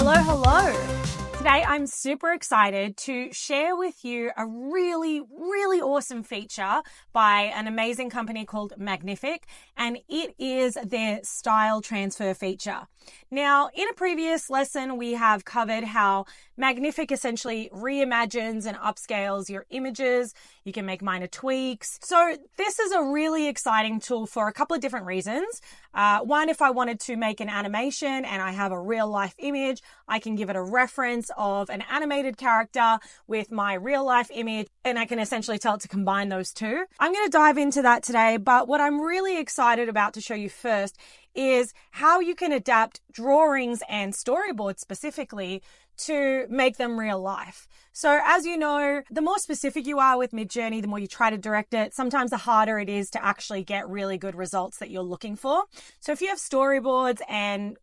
Hello, hello. Today I'm super excited to share with you a really awesome feature by an amazing company called Magnific, and it is their style transfer feature. Now, in a previous lesson, we have covered how Magnific essentially reimagines and upscales your images. You can make minor tweaks. So this is a really exciting tool for a couple of different reasons. One, if I wanted to make an animation and I have a real life image, I can give it a reference of an animated character with my real life image, and I can essentially tell it to combine those two. I'm going to dive into that today, but what I'm really excited about to show you first is how you can adapt drawings and storyboards specifically to make them real life. So as you know, the more specific you are with Midjourney, the more you try to direct it, sometimes the harder it is to actually get really good results that you're looking for. So if you have storyboards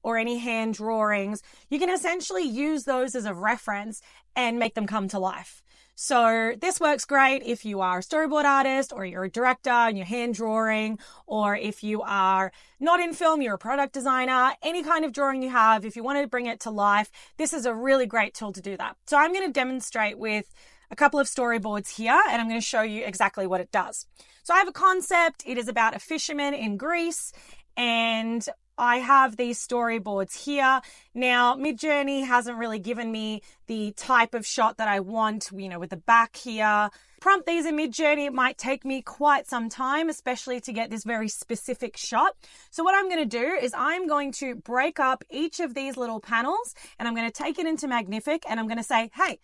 or any hand drawings, you can essentially use those as a reference and make them come to life. So this works great if you are a storyboard artist or you're a director and you're hand drawing, or if you are not in film, you're a product designer, any kind of drawing you have, if you want to bring it to life, this is a really great tool to do that. So I'm going to demonstrate with a couple of storyboards here, and I'm going to show you exactly what it does. So I have a concept. It is about a fisherman in Greece, and I have these storyboards here. Now, Midjourney hasn't really given me the type of shot that I want, with the back here. Prompt these in Midjourney, it might take me quite some time, especially to get this very specific shot. So what I'm going to do is I'm going to break up each of these little panels, and I'm going to take it into Magnific, and I'm going to say, hey,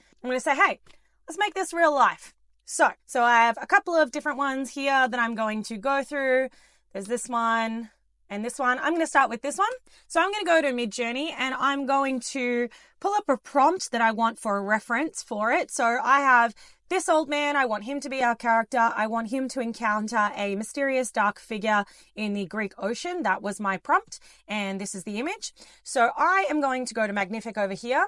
let's make this real life. So I have a couple of different ones here that I'm going to go through. There's this one and this one. I'm going to start with this one. So I'm going to go to Midjourney and I'm going to pull up a prompt that I want for a reference for it. So I have this old man. I want him to be our character. I want him to encounter a mysterious dark figure in the Greek Ocean. That was my prompt. And this is the image. So I am going to go to Magnific over here.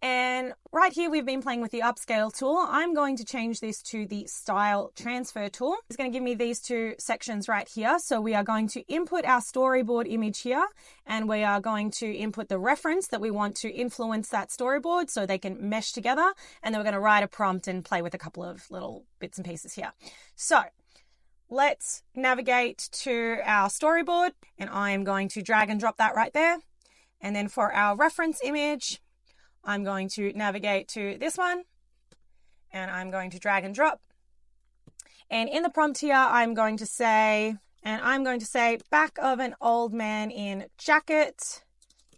And right here, we've been playing with the upscale tool. I'm going to change this to the style transfer tool. It's going to give me these two sections right here. So we are going to input our storyboard image here, and we are going to input the reference that we want to influence that storyboard so they can mesh together. And then we're going to write a prompt and play with a couple of little bits and pieces here. So let's navigate to our storyboard, and I am going to drag and drop that right there. And then for our reference image, I'm going to navigate to this one, and I'm going to drag and drop. And in the prompt here, I'm going to say back of an old man in jacket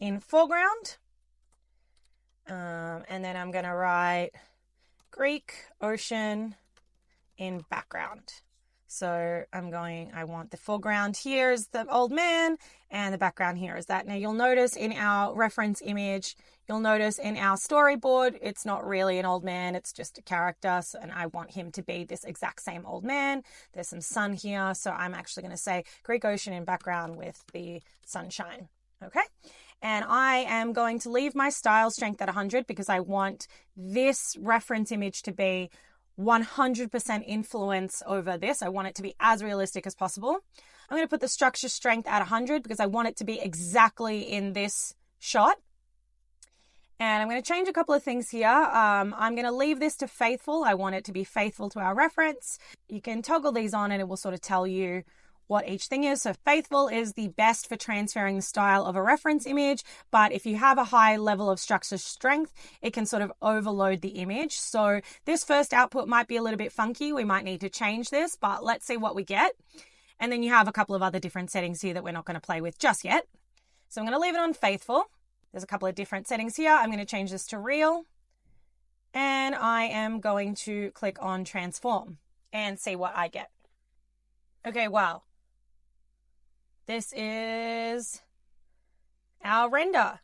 in foreground. And then I'm going to write Greek ocean in background. So I want the foreground here is the old man and the background here is that. Now you'll notice in our reference image, you'll notice in our storyboard, it's not really an old man, it's just a character. So, and I want him to be this exact same old man. There's some sun here. So I'm actually going to say Greek ocean in background with the sunshine. Okay. And I am going to leave my style strength at 100 because I want this reference image to be 100% influence over this. I want it to be as realistic as possible. I'm going to put the structure strength at 100 because I want it to be exactly in this shot. And I'm going to change a couple of things here. I'm going to leave this to faithful. I want it to be faithful to our reference. You can toggle these on and it will sort of tell you what each thing is. So faithful is the best for transferring the style of a reference image, but if you have a high level of structure strength, it can sort of overload the image. So this first output might be a little bit funky. We might need to change this, but let's see what we get. And then you have a couple of other different settings here that we're not going to play with just yet. So I'm going to leave it on faithful. There's a couple of different settings here. I'm going to change this to real, and I am going to click on transform and see what I get. Okay, wow. This is our render.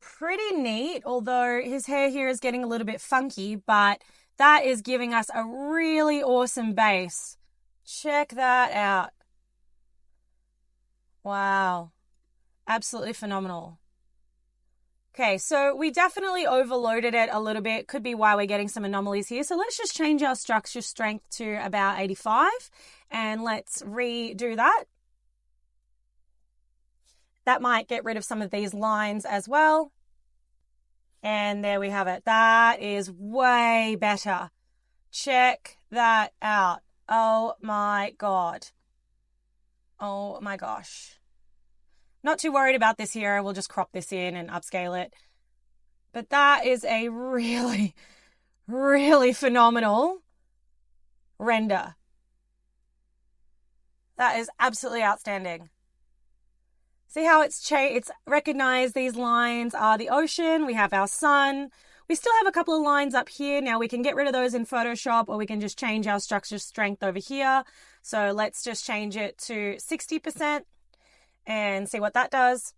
Pretty neat, although his hair here is getting a little bit funky, but that is giving us a really awesome base. Check that out. Wow. Absolutely phenomenal. Okay, so we definitely overloaded it a little bit. Could be why we're getting some anomalies here. So let's just change our structure strength to about 85 and let's redo that. That might get rid of some of these lines as well. And there we have it. That is way better. Check that out. Oh my God. Oh my gosh. Not too worried about this here. We'll just crop this in and upscale it. But that is a really, really phenomenal render. That is absolutely outstanding. See how it's recognized these lines are the ocean. We have our sun. We still have a couple of lines up here. Now we can get rid of those in Photoshop, or we can just change our structure strength over here. So let's just change it to 60% and see what that does.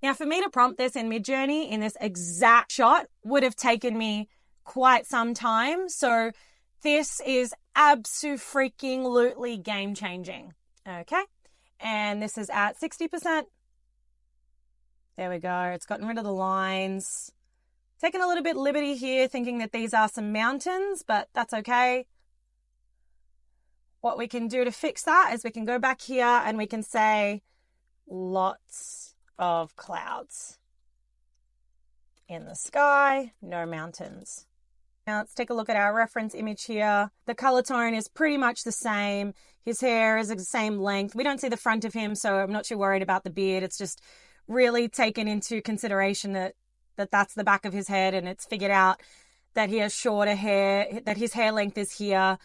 Now, for me to prompt this in Midjourney in this exact shot would have taken me quite some time. So this is absolutely game changing. Okay. And this is at 60%. There we go. It's gotten rid of the lines. Taking a little bit liberty here, thinking that these are some mountains, but that's okay. What we can do to fix that is we can go back here and we can say lots of clouds in the sky, no mountains. Now let's take a look at our reference image here. The color tone is pretty much the same. His hair is the same length. We don't see the front of him, so I'm not too worried about the beard. It's just really taken into consideration that that's the back of his head, and it's figured out that he has shorter hair, that his hair length is here.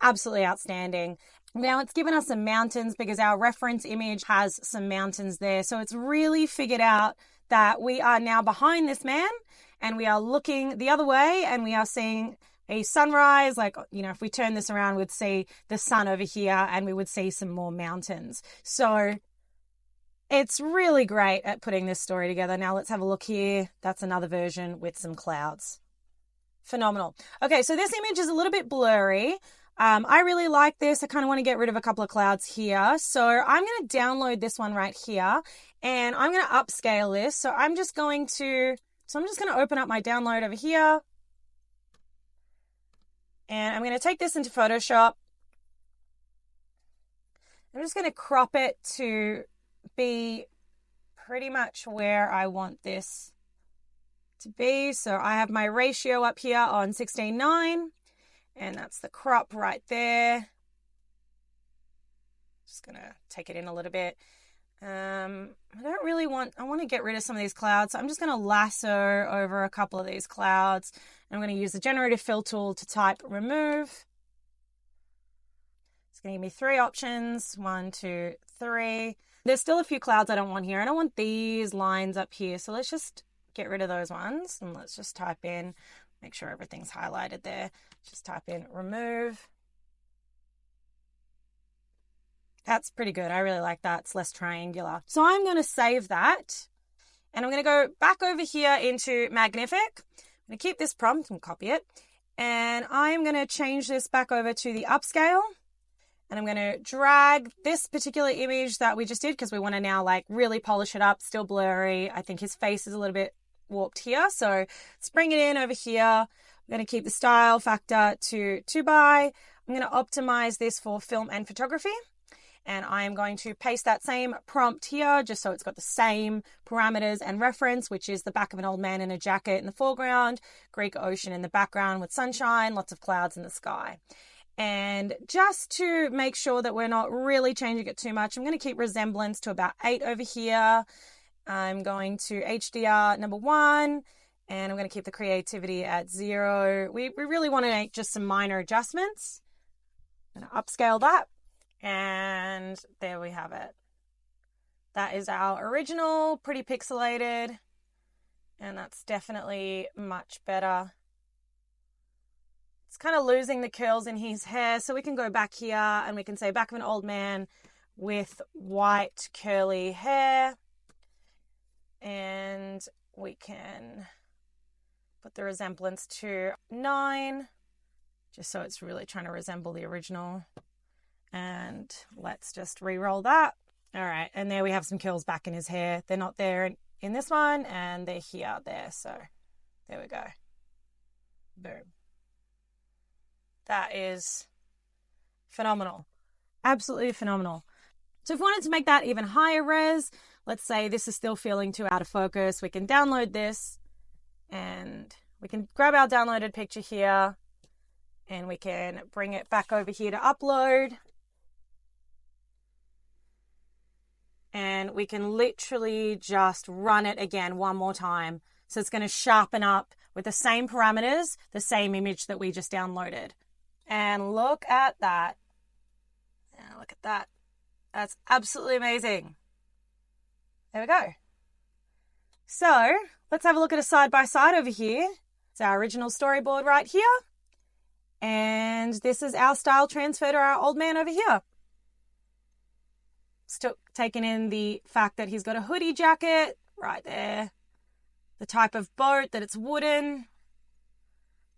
Absolutely outstanding. Now it's given us some mountains because our reference image has some mountains there. So it's really figured out that we are now behind this man and we are looking the other way and we are seeing a sunrise. Like, you know, if we turn this around, we'd see the sun over here and we would see some more mountains. So it's really great at putting this story together. Now let's have a look here. That's another version with some clouds. Phenomenal. Okay, so this image is a little bit blurry. I really like this. I kind of want to get rid of a couple of clouds here. So I'm going to download this one right here and I'm going to upscale this. So I'm just going to open up my download over here and I'm going to take this into Photoshop. I'm just going to crop it to be pretty much where I want this to be. So I have my ratio up here on 16:9. And that's the crop right there. Just going to take it in a little bit. I want to get rid of some of these clouds. So I'm just going to lasso over a couple of these clouds. And I'm going to use the generative fill tool to type remove. It's going to give me 3 options. 1, 2, 3. There's still a few clouds I don't want here. I don't want these lines up here. So let's just get rid of those ones. And let's just type in, make sure everything's highlighted there. Just type in remove. That's pretty good. I really like that. It's less triangular. So I'm going to save that. And I'm going to go back over here into Magnific. I'm going to keep this prompt and copy it. And I'm going to change this back over to the upscale. And I'm going to drag this particular image that we just did because we want to now like really polish it up. Still blurry. I think his face is a little bit warped here. So let's bring it in over here. I'm going to keep the style factor to 2 by. I'm going to optimize this for film and photography. And I am going to paste that same prompt here just so it's got the same parameters and reference, which is the back of an old man in a jacket in the foreground, Greek ocean in the background with sunshine, lots of clouds in the sky. And just to make sure that we're not really changing it too much, I'm going to keep resemblance to about 8 over here. I'm going to HDR number 1. And I'm going to keep the creativity at 0. We really want to make just some minor adjustments. I'm going to upscale that. And there we have it. That is our original, pretty pixelated. And that's definitely much better. It's kind of losing the curls in his hair. So we can go back here and we can say back of an old man with white curly hair. And we can put the resemblance to 9, just so it's really trying to resemble the original. And let's just re-roll that. All right, and there we have some curls back in his hair. They're not there in this one, and they're here, there. So there we go. Boom. That is phenomenal. Absolutely phenomenal. So if we wanted to make that even higher res, let's say this is still feeling too out of focus, we can download this and we can grab our downloaded picture here and we can bring it back over here to upload. And we can literally just run it again one more time. So it's going to sharpen up with the same parameters, the same image that we just downloaded. And look at that. Yeah, look at that. That's absolutely amazing. There we go. So let's have a look at a side-by-side over here. It's our original storyboard right here. And this is our style transfer to our old man over here. Still taking in the fact that he's got a hoodie jacket right there. The type of boat, that it's wooden.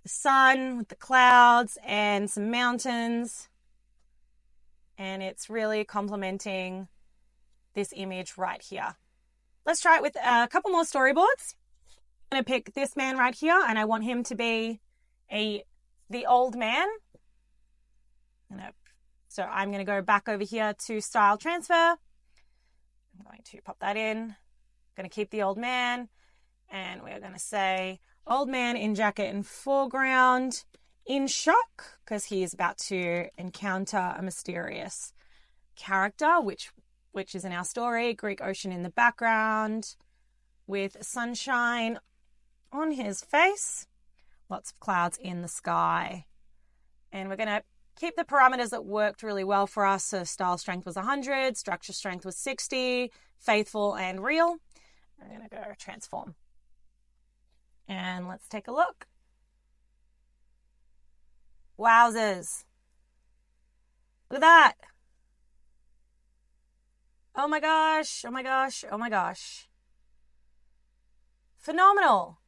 The sun with the clouds and some mountains. And it's really complementing this image right here. Let's try it with a couple more storyboards. I'm going to pick this man right here and I want him to be the old man. So I'm going to go back over here to style transfer. I'm going to pop that in. I'm going to keep the old man. And we're going to say old man in jacket and foreground in shock because he is about to encounter a mysterious character, which is in our story. Greek ocean in the background with sunshine on his face. Lots of clouds in the sky. And we're going to keep the parameters that worked really well for us. So style strength was 100, structure strength was 60, faithful and real. I'm going to go transform. And let's take a look. Wowzers. Look at that. Oh my gosh, oh my gosh, oh my gosh. Phenomenal.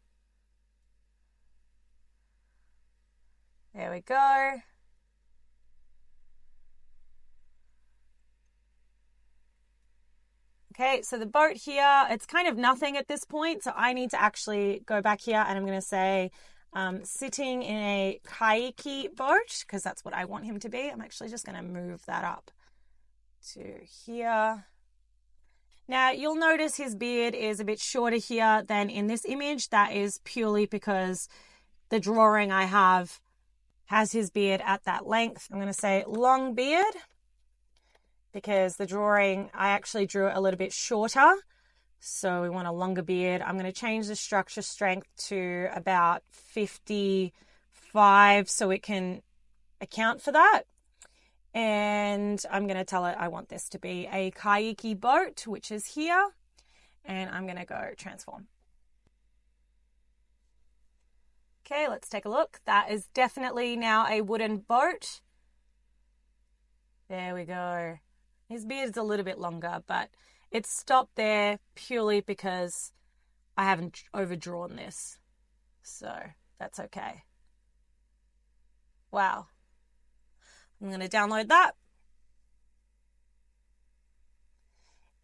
There we go. Okay, so the boat here, it's kind of nothing at this point. So I need to actually go back here and I'm going to say sitting in a kayak boat because that's what I want him to be. I'm actually just going to move that up to here. Now you'll notice his beard is a bit shorter here than in this image. That is purely because the drawing I have has his beard at that length. I'm going to say long beard, because the drawing, I actually drew it a little bit shorter. So we want a longer beard. I'm going to change the structure strength to about 55 so it can account for that. And I'm going to tell it I want this to be a kayak boat, which is here. And I'm going to go transform. Okay, let's take a look. That is definitely now a wooden boat. There we go. His beard's a little bit longer, but it's stopped there purely because I haven't overdrawn this. So that's okay. Wow. I'm going to download that.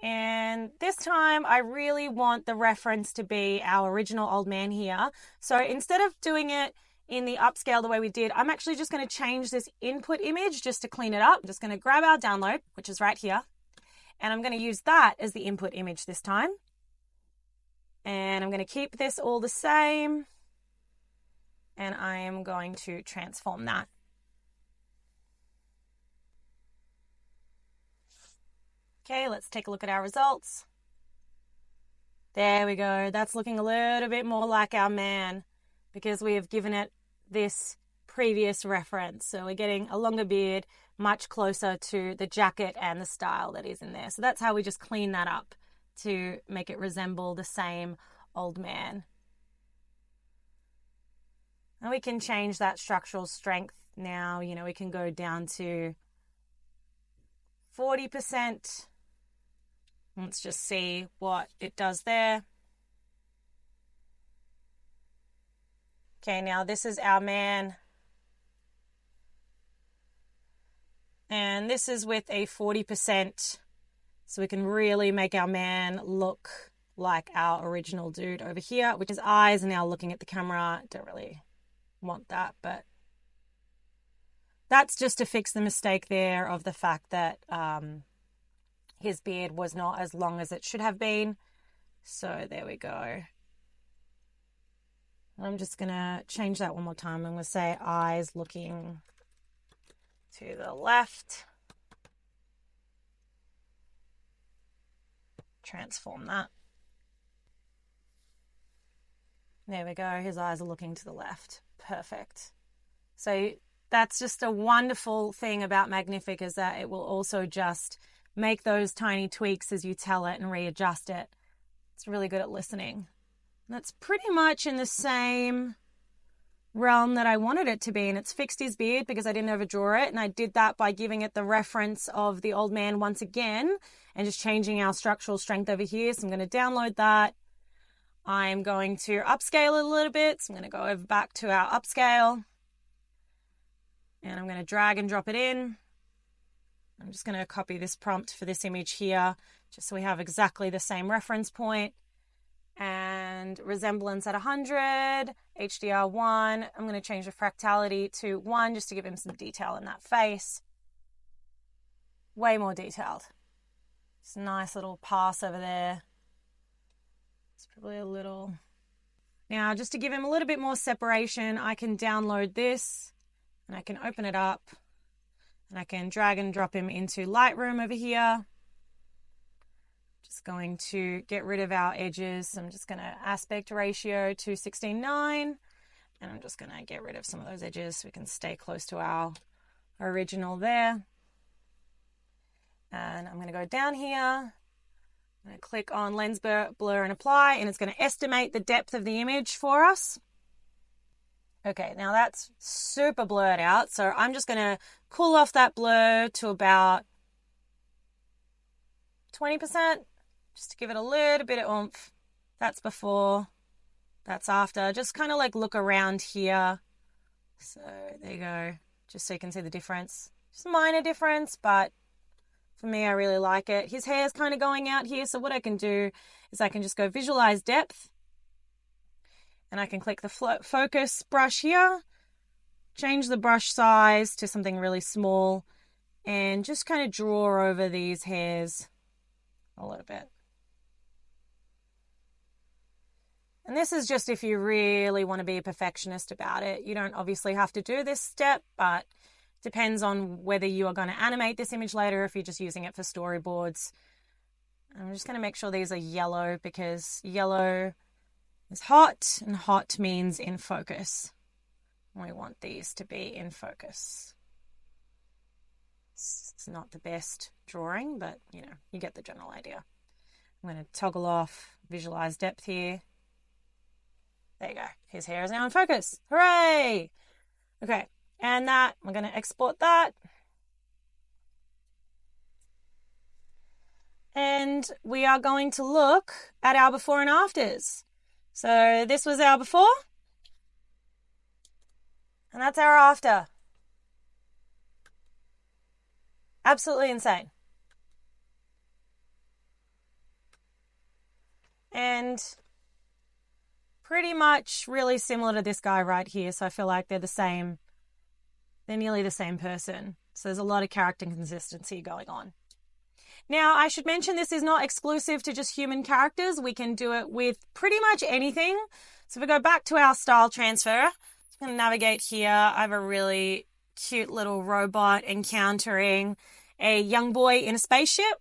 And this time I really want the reference to be our original old man here. So instead of doing it in the upscale the way we did, I'm actually just going to change this input image just to clean it up. I'm just going to grab our download, which is right here. And I'm going to use that as the input image this time. And I'm going to keep this all the same. And I am going to transform that. Okay, let's take a look at our results. There we go. That's looking a little bit more like our man because we have given it this previous reference. So we're getting a longer beard, much closer to the jacket and the style that is in there. So that's how we just clean that up to make it resemble the same old man. And we can change that structural strength now. You know, we can go down to 40%. Let's just see what it does there. Okay, now this is our man. And this is with a 40%. So we can really make our man look like our original dude over here, which his eyes are now looking at the camera. Don't really want that, but that's just to fix the mistake there of the fact that his beard was not as long as it should have been. So there we go. I'm just going to change that one more time. I'm going to say eyes looking to the left. Transform that. There we go. His eyes are looking to the left. Perfect. So that's just a wonderful thing about Magnific, is that it will also just make those tiny tweaks as you tell it and readjust it. It's really good at listening. And that's pretty much in the same realm that I wanted it to be, and it's fixed his beard because I didn't overdraw it, and I did that by giving it the reference of the old man once again and just changing our structural strength over here. So I'm going to download that. I'm going to upscale it a little bit, so I'm going to go over back to our upscale, and I'm going to drag and drop it in. I'm just going to copy this prompt for this image here just so we have exactly the same reference point. And resemblance at 100, HDR 1. I'm going to change the fractality to 1 just to give him some detail in that face. Way more detailed. It's a nice little pass over there. It's probably a little... Now, just to give him a little bit more separation, I can download this and I can open it up and I can drag and drop him into Lightroom over here. Just going to get rid of our edges. I'm just going to aspect ratio to 16:9, and I'm just going to get rid of some of those edges so we can stay close to our original there. And I'm going to go down here. I'm going to click on lens blur and apply, and it's going to estimate the depth of the image for us. Okay, now that's super blurred out, so I'm just going to cool off that blur to about 20%. Just to give it a little bit of oomph. That's before, that's after. Just kind of like look around here. So there you go. Just so you can see the difference. Just a minor difference, but for me, I really like it. His hair is kind of going out here. So what I can do is I can just go visualize depth. And I can click the focus brush here. Change the brush size to something really small. And just kind of draw over these hairs a little bit. And this is just if you really want to be a perfectionist about it. You don't obviously have to do this step, but it depends on whether you are going to animate this image later, if you're just using it for storyboards. I'm just going to make sure these are yellow because yellow is hot and hot means in focus. We want these to be in focus. It's not the best drawing, but you know, you get the general idea. I'm going to toggle off visualize depth here. There you go. His hair is now in focus. Hooray! Okay, and that, we're going to export that. And we are going to look at our before and afters. So this was our before. And that's our after. Absolutely insane. And pretty much really similar to this guy right here. So I feel like they're the same. They're nearly the same person. So there's a lot of character consistency going on. Now, I should mention this is not exclusive to just human characters. We can do it with pretty much anything. So if we go back to our style transfer, I'm going to navigate here. I have a really cute little robot encountering a young boy in a spaceship.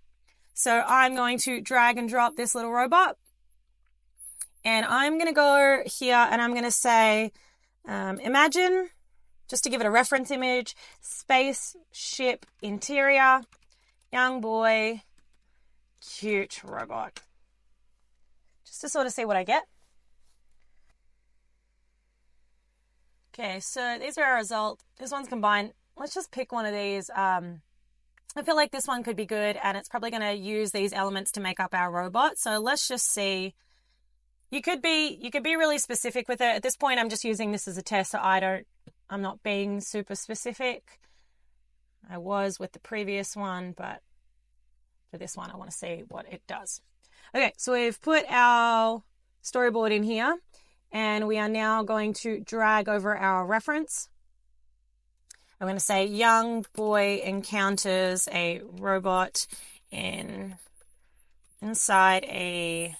So I'm going to drag and drop this little robot. And I'm going to go here and I'm going to say, imagine, just to give it a reference image, spaceship interior, young boy, cute robot. Just to sort of see what I get. Okay, so these are our results. This one's combined. Let's just pick one of these. I feel like this one could be good, and it's probably going to use these elements to make up our robot. So let's just see. You could be really specific with it. At this point, I'm just using this as a test, so I'm not being super specific. I was with the previous one, but for this one, I want to see what it does. Okay, so we've put our storyboard in here, and we are now going to drag over our reference. I'm going to say young boy encounters a robot inside a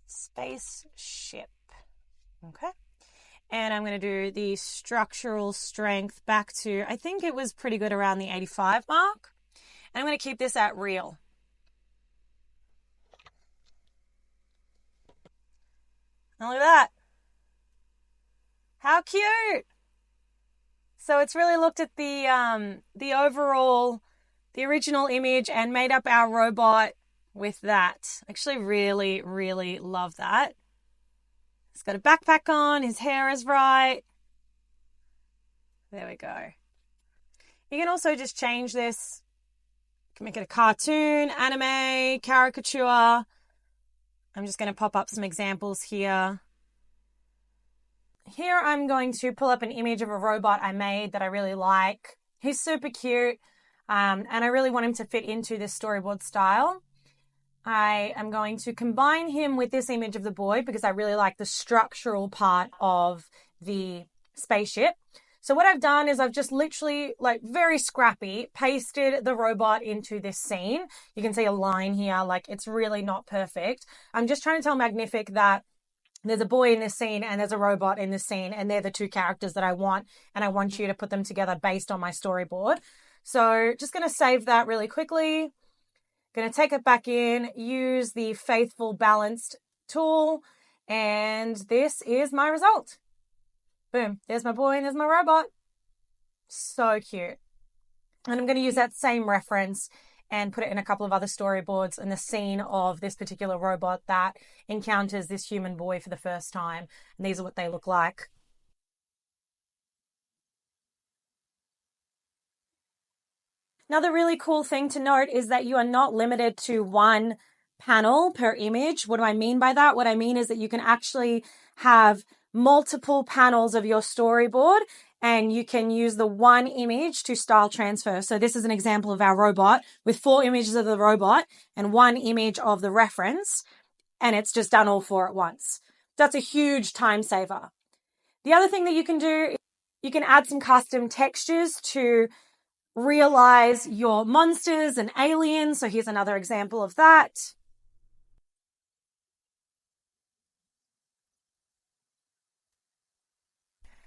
spaceship. Okay. And I'm going to do the structural strength back to, I think it was pretty good around the 85 mark. And I'm going to keep this at real. And look at that. How cute. So it's really looked at the overall, the original image and made up our robot with that. Actually really, really love that. He's got a backpack on, his hair is right. There we go. You can also just change this. You can make it a cartoon, anime, caricature. I'm just going to pop up some examples here. Here I'm going to pull up an image of a robot I made that I really like. He's super cute, and I really want him to fit into this storyboard style. I am going to combine him with this image of the boy because I really like the structural part of the spaceship. So what I've done is I've just literally, like very scrappy, pasted the robot into this scene. You can see a line here, like it's really not perfect. I'm just trying to tell Magnific that there's a boy in this scene and there's a robot in this scene, and they're the two characters that I want, and I want you to put them together based on my storyboard. So just going to save that really quickly. Going to take it back in, use the faithful balanced tool, and this is my result. Boom, there's my boy and there's my robot. So cute. And I'm going to use that same reference and put it in a couple of other storyboards in the scene of this particular robot that encounters this human boy for the first time. And these are what they look like. Another really cool thing to note is that you are not limited to one panel per image. What do I mean by that? What I mean is that you can actually have multiple panels of your storyboard, and you can use the one image to style transfer. So this is an example of our robot with 4 images of the robot and 1 image of the reference, and it's just done all 4 at once. That's a huge time saver. The other thing that you can do is you can add some custom textures to realize your monsters and aliens. So here's another example of that.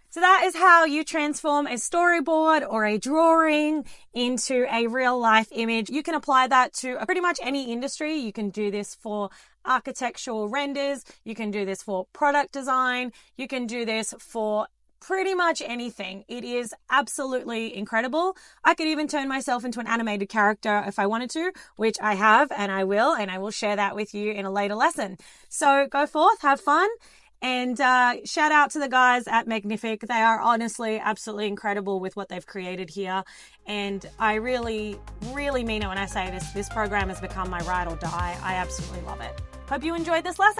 So that is how you transform a storyboard or a drawing into a real life image. You can apply that to pretty much any industry. You can do this for architectural renders. You can do this for product design. You can do this for pretty much anything. It is absolutely incredible. I could even turn myself into an animated character if I wanted to, which I have, and I will share that with you in a later lesson. So go forth, have fun, and shout out to the guys at Magnific. They are honestly absolutely incredible with what they've created here, and I really, really mean it when I say this program has become my ride or die. I absolutely love it. Hope you enjoyed this lesson.